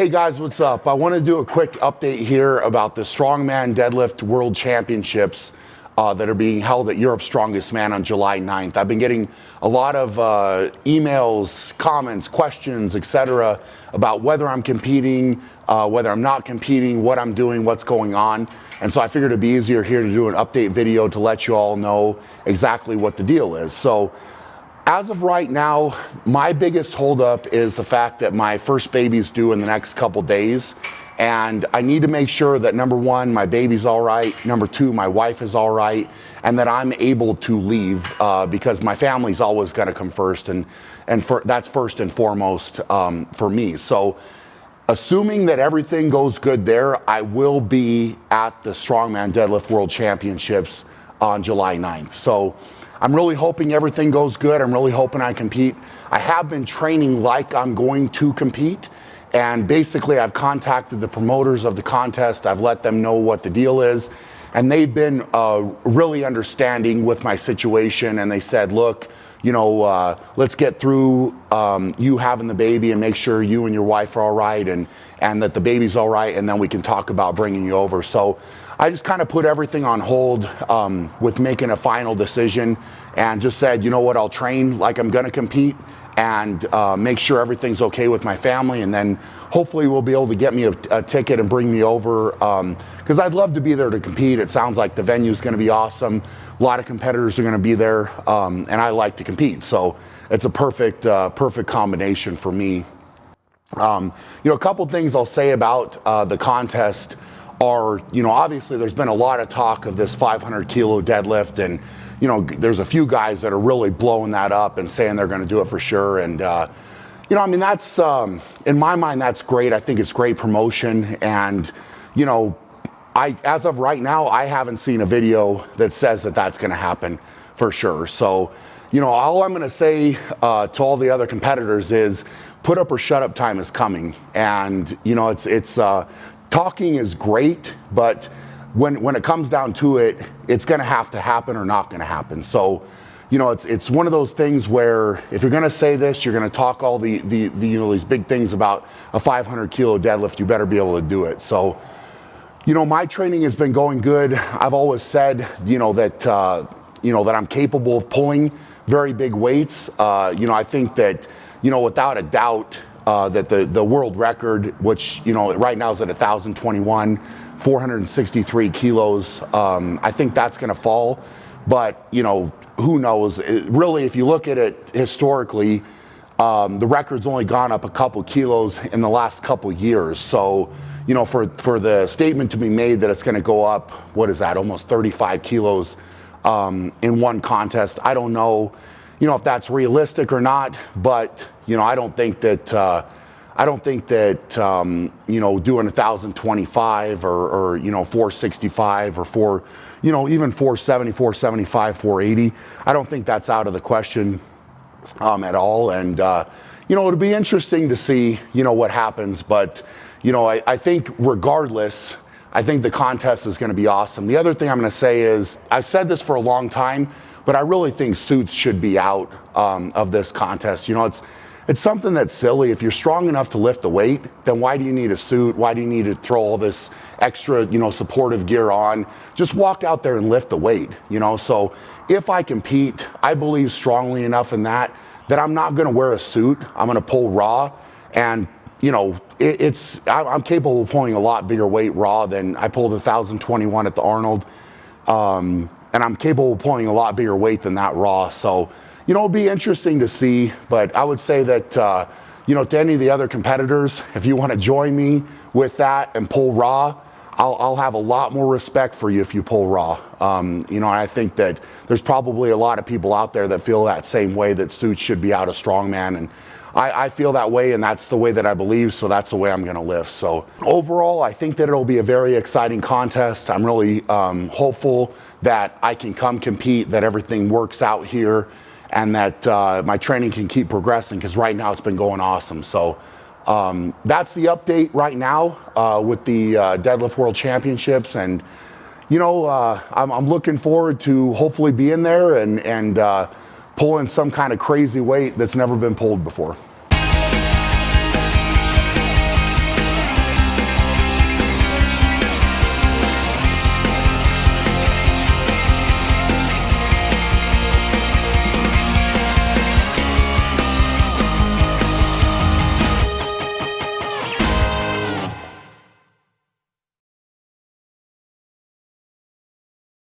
Hey guys, what's up? I want to do a quick update here about the Strongman Deadlift World Championships that are being held at Europe's Strongest Man on July 9th. I've been getting a lot of emails, comments, questions, etc. about whether I'm competing, whether I'm not competing, what I'm doing, what's going on. And so I figured it'd be easier here to do an update video to let you all know exactly what the deal is. So as of right now, my biggest holdup is the fact that my first baby's due in the next couple days. And I need to make sure that number one, my baby's all right. Number two, my wife is all right. And that I'm able to leave because my family's always got to come first. And that's first and foremost for me. So assuming that everything goes good there, I will be at the Strongman Deadlift World Championships on July 9th. So I'm really hoping everything goes good. I'm really hoping I compete. I have been training like I'm going to compete. And basically, I've contacted the promoters of the contest. I've let them know what the deal is. And they've been really understanding with my situation. And they said, look, you know, let's get through you having the baby and make sure you and your wife are all right and that the baby's all right. And then we can talk about bringing you over. So I just kind of put everything on hold with making a final decision and just said, you know what, I'll train like I'm going to compete and make sure everything's okay with my family, and then hopefully we'll be able to get me a ticket and bring me over because I'd love to be there to compete. It sounds like the venue's going to be awesome. A lot of competitors are going to be there, and I like to compete, so it's a perfect combination for me. You know, a couple things I'll say about the contest are, you know, obviously there's been a lot of talk of this 500 kilo deadlift, and you know, there's a few guys that are really blowing that up and saying they're going to do it for sure. And, you know, I mean, that's, in my mind, that's great. I think it's great promotion. And, you know, as of right now, I haven't seen a video that says that that's going to happen for sure. So, you know, all I'm going to say to all the other competitors is put up or shut up time is coming. And, you know, it's talking is great, but when it comes down to it, it's going to have to happen or not going to happen. So, you know, it's one of those things where if you're going to say this, you're going to talk all the you know, these big things about a 500 kilo deadlift, you better be able to do it. So, you know, my training has been going good. I've always said, you know, that I'm capable of pulling very big weights. You know, I think that, you know, without a doubt, that the world record, which, you know, right now is at 1,021, 463 kilos. I think that's going to fall, but you know, who knows? Really, if you look at it historically, the record's only gone up a couple kilos in the last couple years. So, you know, for the statement to be made that it's going to go up, what is that? Almost 35 kilos in one contest. I don't know, you know, if that's realistic or not, but you know, I don't think that. You know, doing 1,025 or you know, 465 or you know, even 470, 475, 480. I don't think that's out of the question at all. And you know, it'll be interesting to see, you know, what happens. But you know, I think regardless, I think the contest is going to be awesome. The other thing I'm going to say is, I've said this for a long time, but I really think suits should be out of this contest. You know, it's something that's silly. If you're strong enough to lift the weight, then why do you need a suit? Why do you need to throw all this extra, you know, supportive gear on? Just walk out there and lift the weight, you know? So if I compete, I believe strongly enough in that I'm not going to wear a suit. I'm going to pull raw. And, you know, I'm capable of pulling a lot bigger weight raw than I pulled 1,021 at the Arnold. And I'm capable of pulling a lot bigger weight than that raw. So, you know, it'll be interesting to see, but I would say that, you know, to any of the other competitors, if you want to join me with that and pull raw, I'll have a lot more respect for you if you pull raw. You know, I think that there's probably a lot of people out there that feel that same way, that suits should be out of strongman. And I feel that way, and that's the way that I believe, so that's the way I'm going to lift. So overall, I think that it'll be a very exciting contest. I'm really hopeful that I can come compete, that everything works out here, and that my training can keep progressing, because right now it's been going awesome. So that's the update right now with the Deadlift World Championships. And, you know, I'm looking forward to hopefully being there and pulling some kind of crazy weight that's never been pulled before.